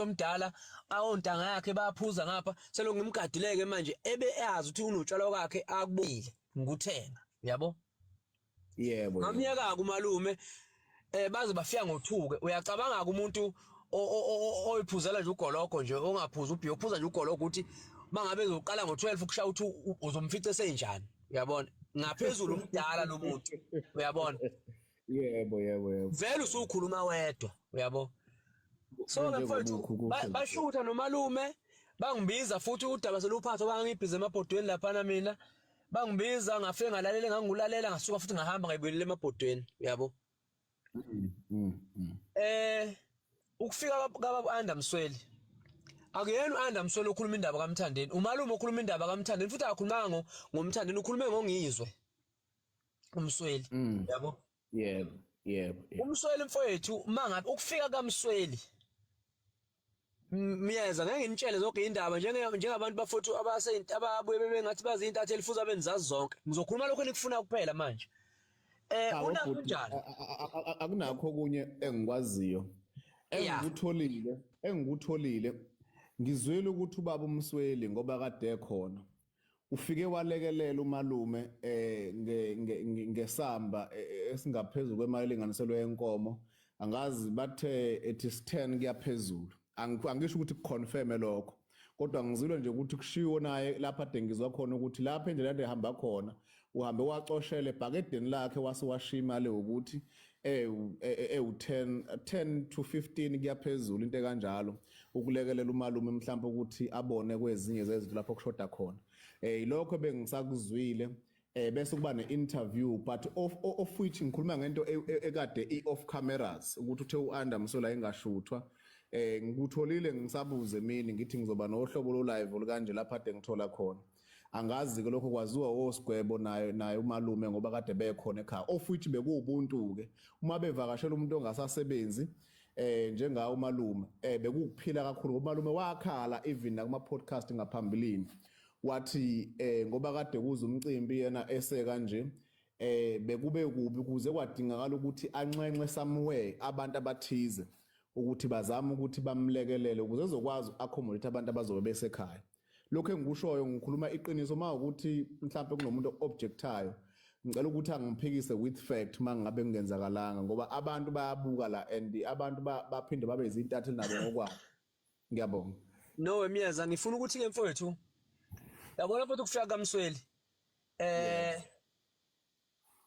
omdala awontanga yakhe bayaphuza ngapha selokhu ngimgadileke manje ebe eyazi ukuthi unotshwala kwakhe akubuyile ngikuthenga yabo Yebo. ngamnyaka kumalume baze bafika ngothuke uyacabanga umuntu oyiphuzela nje ugoloko nje ongaphuza ubhiyo uphuza nje ugoloko ukuthi mangabe ezoqala ngo12 ukushaya uthi uzomfica esenjani uyabona ngaphezulu umdala lo muntu uyabona Yebo. vele usukhuluma wedwa uyabo so mfowethu bashutha nomalume bangibiza futhi udaba seluphatho bangibhize emabhodweni lapha mina bangibiza ngafike ngalalele ngangulalela ngasuka futhi ngahamba ngayibuyelele emabhodweni uyabo ukufika kababa Anda Msweli akuyena uAnda Msweli okhuluma indaba kaMthandeni umalume okhuluma indaba kaMthandeni futhi akakhulumanga ngoMthandeni ukhulume ngongizwe uMsweli yabo Yebo. uMsweli mfowethu mangabe ukufika kaMsweli miyeza ngeke ngitshele zonke indaba njengabantu bafowethu ababuye bebengathi bazi intatheli futhi abenzazi zonke ngizokhuluma lokho enikufuna kuphela manje unanjani akunakho okunye engikwaziyo engikutholile ngizwele ukuthi ubaba uMsweli ngoba kade ekhona ufike walekelela umalume ngesamba esingaphezulu kwemali elinganiselwe yenkomo angazi bathe ethi 10 kuyaphezulu angisho ukuthi kuconfirm lokho kodwa ngizilo nje ukuthi kushiwo naye lapha dengizwa khona ukuthi lapha endlela ade ehamba khona uhambe wacoshela ebhakedeni lakhe wasiwashiya imali ukuthi 10 to 15 kuyaphezulu into kanjalo ukulekelela umalume mhlawumbe ukuthi abone kwezinye zezinto lapho kushoda khona ilokho bengisakuzwile bese kuba ne-interview but of which ngikhuluma ngento ekade i-off cameras ukuthi uthe uAnda Msweli engashuthwa ngikutholile ngisabuze mina ngithi ngizoba nohlobo lo live olukanje lapha ade ngithola khona angazi ke lokho kwaziwa oSgwebo naye umalume ngoba kade bekhona ekhaya of which bekuwubuntu ke uma bevakashela umuntu ongasasebenzi njengawo umalume bekukuphila kakhulu umalume wakhala even na kuma podcast ngaphambilini wathi ngoba kade kuza umcimbi yena eseka nje bekube kubi kuze kwadingakala ukuthi anxenxe somewhere abantu abathize ukuthi bazama ukuthi bamlekelele ukuze ezokwazi accommodate abantu abazobe besekhaya lokho engikushoyo ngikhuluma iqiniso mawukuthi mhlawumbe kunomuntu objectayo ngicela ukuthi angiphikise with fact mangabe kungenzakalanga ngoba abantu bayabuka la and abantu baphinde babe izintatheli nabo ngokwabo ngiyabonga no Miyeza ngifuna ukuthi ke mfowethu yabona futhi ukufika kaMsweli